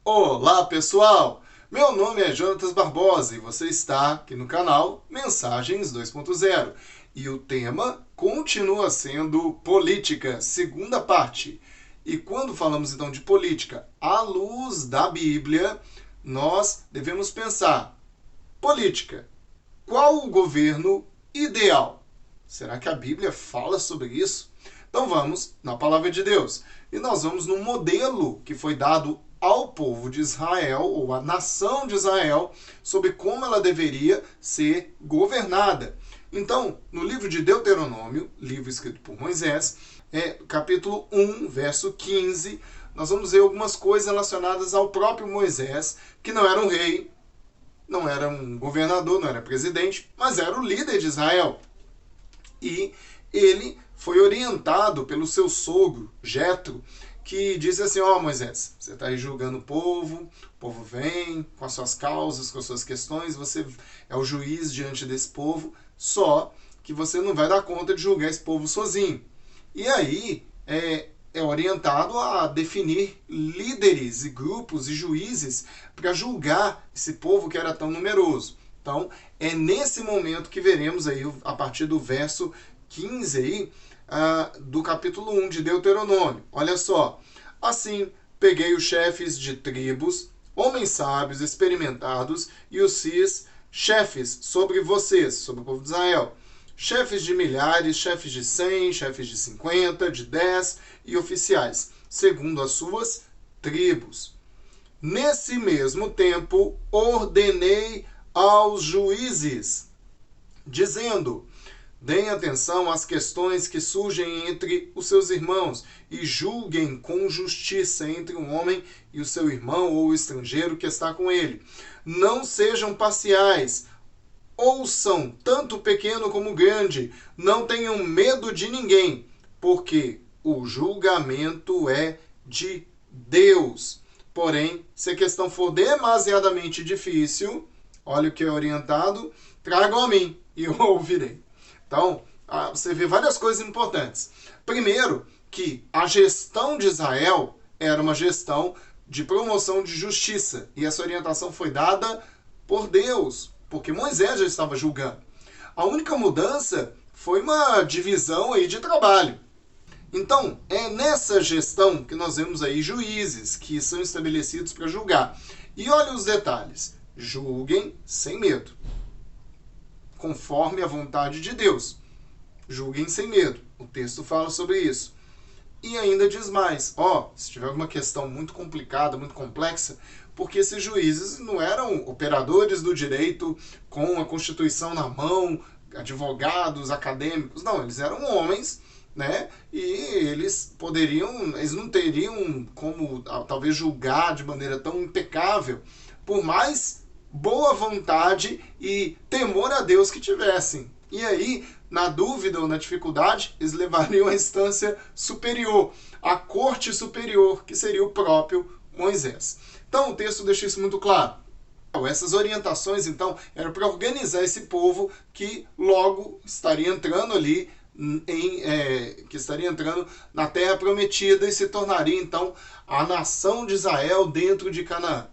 Olá pessoal, meu nome é Jonatas Barbosa e você está aqui no canal Mensagens 2.0 e o tema continua sendo política, segunda parte. E quando falamos então de política à luz da Bíblia, nós devemos pensar: política, qual o governo ideal? Será que a Bíblia fala sobre isso? Então vamos na palavra de Deus e nós vamos no modelo que foi dado ao povo de Israel, ou à nação de Israel, sobre como ela deveria ser governada. Então, no livro de Deuteronômio, livro escrito por Moisés, capítulo 1, verso 15, nós vamos ver algumas coisas relacionadas ao próprio Moisés, que não era um rei, não era um governador, não era presidente, mas era o líder de Israel. E ele foi orientado pelo seu sogro, Jetro, que diz assim: Moisés, você está aí julgando o povo vem com as suas causas, com as suas questões, você é o juiz diante desse povo, só que você não vai dar conta de julgar esse povo sozinho. E aí é orientado a definir líderes e grupos e juízes para julgar esse povo que era tão numeroso. Então, é nesse momento que veremos aí, a partir do verso 15 aí, do capítulo 1 de Deuteronômio. Olha só: assim peguei os chefes de tribos, homens sábios, experimentados, e os fiz chefes sobre vocês, sobre o povo de Israel. Chefes de milhares, chefes de 100, chefes de 50, de 10 e oficiais, segundo as suas tribos. Nesse mesmo tempo, ordenei aos juízes, dizendo: deem atenção às questões que surgem entre os seus irmãos e julguem com justiça entre um homem e o seu irmão ou o estrangeiro que está com ele. Não sejam parciais, ouçam tanto o pequeno como o grande, não tenham medo de ninguém, porque o julgamento é de Deus. Porém, se a questão for demasiadamente difícil, olha o que é orientado: tragam a mim e eu ouvirei. Então, você vê várias coisas importantes. Primeiro, que a gestão de Israel era uma gestão de promoção de justiça. E essa orientação foi dada por Deus, porque Moisés já estava julgando. A única mudança foi uma divisão aí de trabalho. Então, é nessa gestão que nós vemos aí juízes que são estabelecidos para julgar. E olha os detalhes: julguem sem medo, conforme a vontade de Deus. Julguem sem medo. O texto fala sobre isso. E ainda diz mais: se tiver alguma questão muito complicada, muito complexa, porque esses juízes não eram operadores do direito com a Constituição na mão, advogados, acadêmicos. Não, eles eram homens, né? E eles não teriam como talvez julgar de maneira tão impecável, por mais boa vontade e temor a Deus que tivessem. E aí, na dúvida ou na dificuldade, eles levariam à instância superior, à corte superior, que seria o próprio Moisés. Então, o texto deixa isso muito claro. Essas orientações, então, eram para organizar esse povo que logo estaria entrando ali, que estaria entrando na Terra Prometida e se tornaria, então, a nação de Israel dentro de Canaã.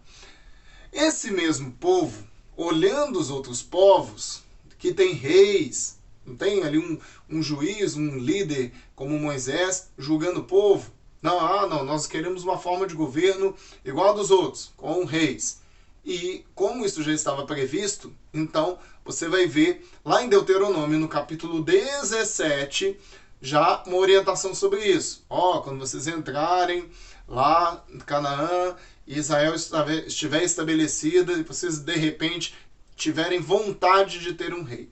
Esse mesmo povo, olhando os outros povos, que tem reis, não tem ali um juiz, um líder como Moisés, julgando o povo. Não, nós queremos uma forma de governo igual a dos outros, com reis. E como isso já estava previsto, então você vai ver lá em Deuteronômio, no capítulo 17, já uma orientação sobre isso. Quando vocês entrarem lá em Canaã, e Israel estiver estabelecida e vocês de repente tiverem vontade de ter um rei.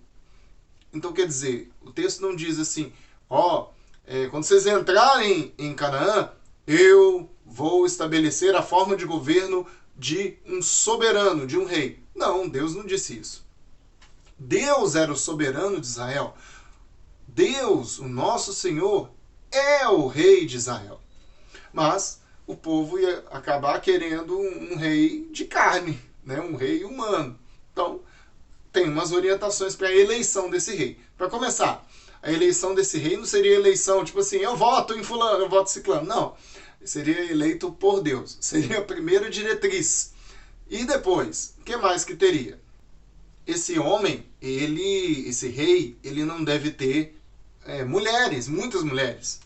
Então, quer dizer, o texto não diz assim: quando vocês entrarem em Canaã, eu vou estabelecer a forma de governo de um soberano, de um rei. Não, Deus não disse isso. Deus era o soberano de Israel. Deus, o nosso Senhor, é o rei de Israel. Mas o povo ia acabar querendo um rei de carne, né? Um rei humano. Então, tem umas orientações para a eleição desse rei. Para começar, a eleição desse rei não seria eleição tipo assim: eu voto em fulano, eu voto em ciclano. Não. seria eleito por Deus. Seria a primeira diretriz. E depois, o que mais que teria? Esse homem, esse rei, ele não deve ter mulheres, muitas mulheres,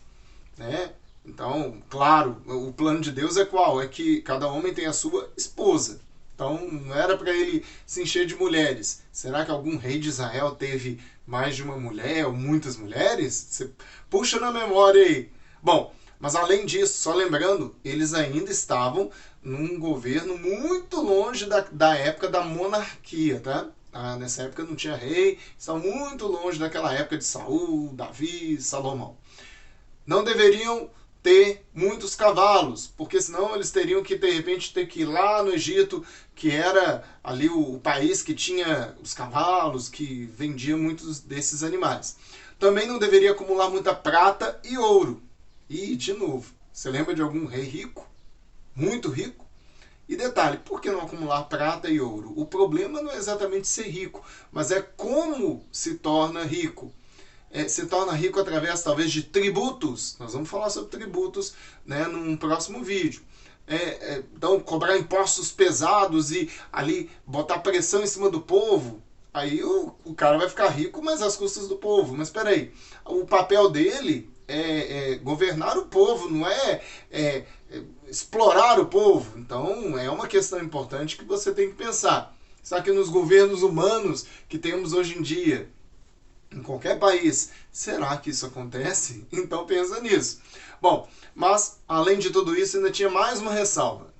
né? Então, claro, o plano de Deus é qual? É que cada homem tem a sua esposa. Então, não era para ele se encher de mulheres. Será que algum rei de Israel teve mais de uma mulher ou muitas mulheres? Você puxa na memória aí. Bom, mas além disso, só lembrando, eles ainda estavam num governo muito longe da época da monarquia, tá? Nessa época não tinha rei, estavam muito longe daquela época de Saul, Davi, Salomão. Não deveriam ter muitos cavalos, porque senão eles teriam que, de repente, ter que ir lá no Egito, que era ali o país que tinha os cavalos, que vendia muitos desses animais. Também não deveria acumular muita prata e ouro. E, de novo, você lembra de algum rei rico? Muito rico? E detalhe, por que não acumular prata e ouro? O problema não é exatamente ser rico, mas é como se torna rico. Se torna rico através, talvez, de tributos. Nós vamos falar sobre tributos, né, num próximo vídeo. Então, cobrar impostos pesados e ali botar pressão em cima do povo, aí o cara vai ficar rico, mas às custas do povo. Mas espera aí, o papel dele é governar o povo, não é explorar o povo. Então, é uma questão importante que você tem que pensar. Será que nos governos humanos que temos hoje em dia, em qualquer país, será que isso acontece? Então pensa nisso. Bom, mas além de tudo isso, ainda tinha mais uma ressalva.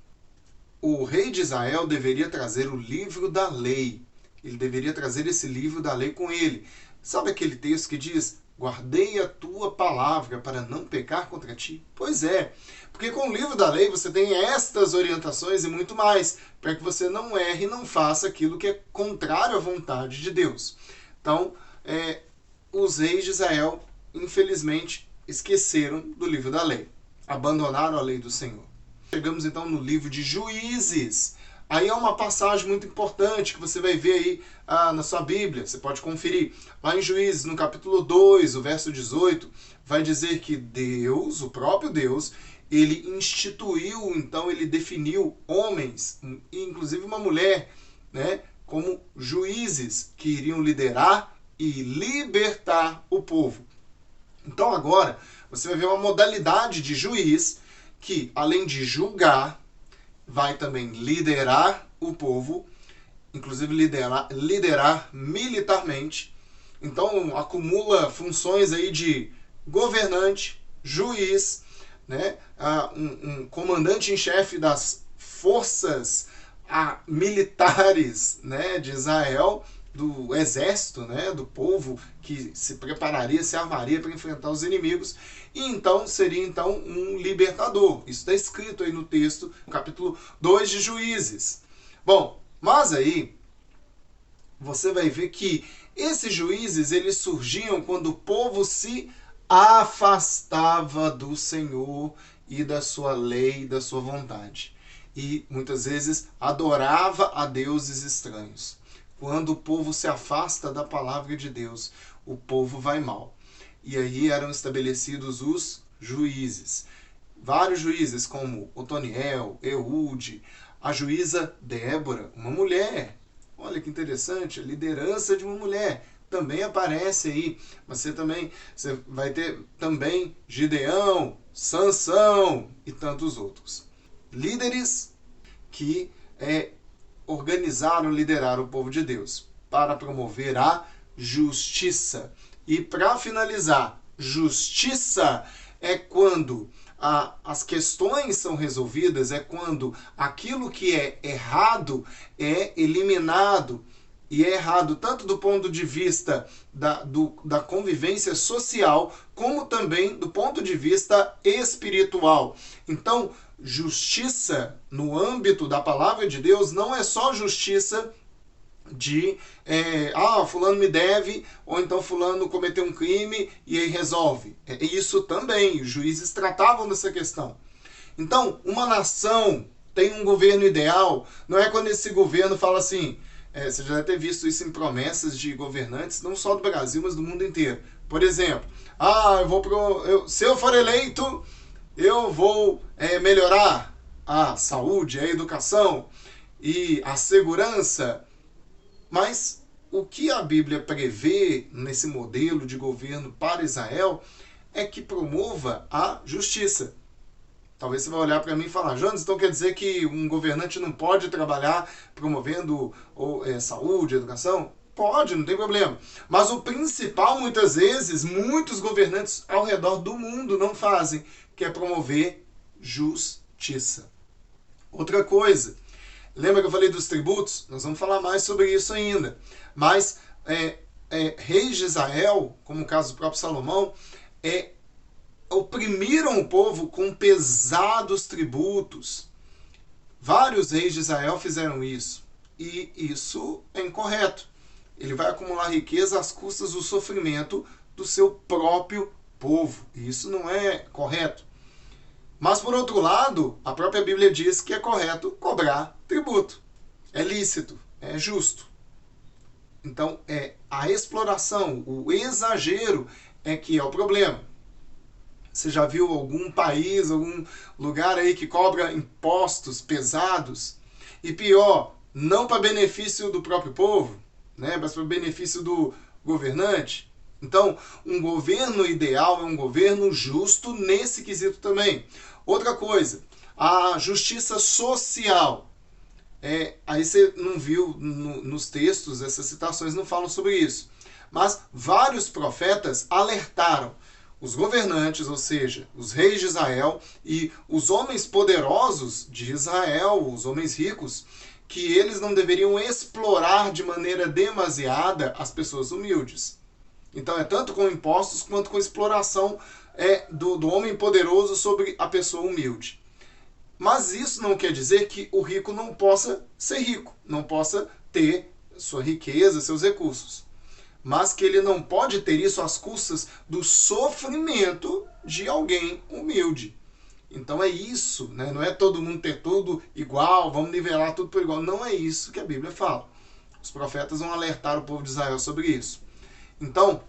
O rei de Israel deveria trazer o livro da lei. Ele deveria trazer esse livro da lei com ele. Sabe aquele texto que diz: guardei a tua palavra para não pecar contra ti? Pois é, porque com o livro da lei você tem estas orientações e muito mais, para que você não erre e não faça aquilo que é contrário à vontade de Deus. Então, os reis de Israel, infelizmente, esqueceram do livro da lei. Abandonaram a lei do Senhor. Chegamos então no livro de Juízes. Aí é uma passagem muito importante que você vai ver aí na sua Bíblia. Você pode conferir. Lá em Juízes, no capítulo 2, o verso 18, vai dizer que Deus, o próprio Deus, ele instituiu, então ele definiu homens, inclusive uma mulher, né, como juízes que iriam liderar e libertar o povo. Então agora você vai ver uma modalidade de juiz que, além de julgar, vai também liderar o povo, inclusive liderar militarmente. Então acumula funções aí de governante, juiz, né, um comandante em chefe das forças militares, né, de Israel, do exército, né, do povo que se prepararia, se armaria para enfrentar os inimigos, e então seria um libertador. Isso está escrito aí no texto, no capítulo 2 de Juízes. Bom, mas aí você vai ver que esses juízes, eles surgiam quando o povo se afastava do Senhor e da sua lei, da sua vontade. E muitas vezes adorava a deuses estranhos. Quando o povo se afasta da palavra de Deus, o povo vai mal. E aí eram estabelecidos os juízes. Vários juízes, como Otoniel, Eude, a juíza Débora, uma mulher. Olha que interessante, a liderança de uma mulher também aparece aí. Mas você vai ter também Gideão, Sansão e tantos outros. Líderes que organizaram, lideraram o povo de Deus para promover a justiça. E para finalizar, justiça é quando as questões são resolvidas, é quando aquilo que é errado é eliminado. E é errado tanto do ponto de vista da convivência social, como também do ponto de vista espiritual. Então, justiça no âmbito da palavra de Deus não é só justiça de fulano me deve, ou então fulano cometeu um crime e aí resolve. Isso também, os juízes tratavam dessa questão. Então, uma nação tem um governo ideal, não é quando esse governo fala assim, você já deve ter visto isso em promessas de governantes, não só do Brasil, mas do mundo inteiro. Por exemplo, se eu for eleito, eu vou melhorar a saúde, a educação e a segurança, mas o que a Bíblia prevê nesse modelo de governo para Israel é que promova a justiça. Talvez você vai olhar para mim e falar, Jonas, então quer dizer que um governante não pode trabalhar promovendo saúde, educação? Pode, não tem problema. Mas o principal, muitas vezes, muitos governantes ao redor do mundo não fazem, que é promover justiça. Outra coisa, lembra que eu falei dos tributos? Nós vamos falar mais sobre isso ainda. Mas reis de Israel, como o caso do próprio Salomão, oprimiram o povo com pesados tributos. Vários reis de Israel fizeram isso. E isso é incorreto. Ele vai acumular riqueza às custas do sofrimento do seu próprio povo. E isso não é correto. Mas, por outro lado, a própria Bíblia diz que é correto cobrar tributo. É lícito, é justo. Então, a exploração, o exagero é que é o problema. Você já viu algum país, algum lugar aí que cobra impostos pesados? E pior, não para benefício do próprio povo, né? Mas para benefício do governante. Então, um governo ideal é um governo justo nesse quesito também. Outra coisa, a justiça social. Aí você não viu nos textos, essas citações não falam sobre isso. Mas vários profetas alertaram os governantes, ou seja, os reis de Israel e os homens poderosos de Israel, os homens ricos, que eles não deveriam explorar de maneira demasiada as pessoas humildes. Então é tanto com impostos quanto com exploração do homem poderoso sobre a pessoa humilde. Mas isso não quer dizer que o rico não possa ser rico, não possa ter sua riqueza, seus recursos. Mas que ele não pode ter isso às custas do sofrimento de alguém humilde. Então é isso, né? Não é todo mundo ter tudo igual, vamos nivelar tudo por igual. Não é isso que a Bíblia fala. Os profetas vão alertar o povo de Israel sobre isso. Então,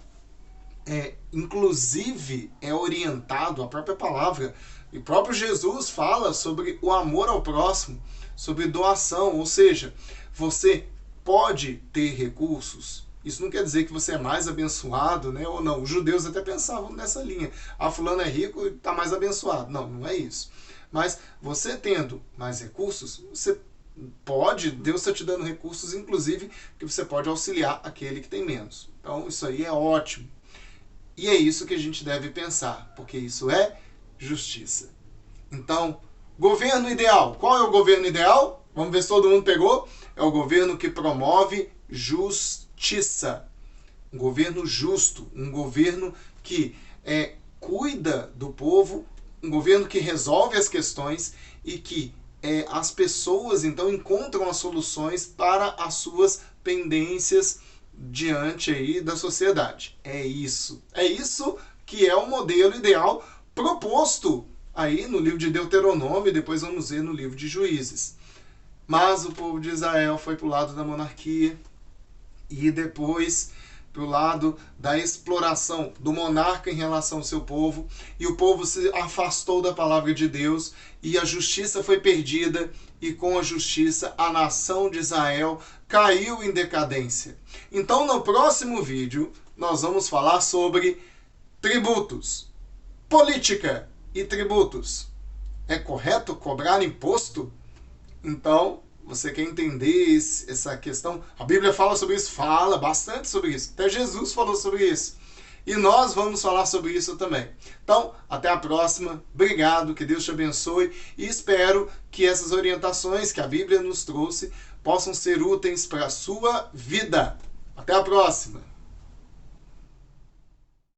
inclusive é orientado a própria palavra. E o próprio Jesus fala sobre o amor ao próximo, sobre doação. Ou seja, você pode ter recursos. Isso não quer dizer que você é mais abençoado, né? Ou não. Os judeus até pensavam nessa linha. Fulano é rico e está mais abençoado. Não, não é isso. Mas você tendo mais recursos, você pode, Deus está te dando recursos, inclusive, que você pode auxiliar aquele que tem menos. Então, isso aí é ótimo. E é isso que a gente deve pensar, porque isso é justiça. Então, governo ideal. Qual é o governo ideal? Vamos ver se todo mundo pegou. É o governo que promove justiça. Um governo justo. Um governo que cuida do povo. Um governo que resolve as questões e que as pessoas, então, encontram as soluções para as suas pendências diante aí da sociedade. É isso que é o modelo ideal proposto aí no livro de Deuteronômio, e depois vamos ver no livro de Juízes. Mas o povo de Israel foi para o lado da monarquia e depois para o lado da exploração do monarca em relação ao seu povo, e o povo se afastou da palavra de Deus e a justiça foi perdida, e com a justiça a nação de Israel caiu em decadência. Então no próximo vídeo nós vamos falar sobre tributos, política e tributos. É correto cobrar imposto? Então, você quer entender essa questão? A Bíblia fala sobre isso? Fala bastante sobre isso. Até Jesus falou sobre isso. E nós vamos falar sobre isso também. Então, até a próxima. Obrigado, que Deus te abençoe. E espero que essas orientações que a Bíblia nos trouxe possam ser úteis para a sua vida. Até a próxima.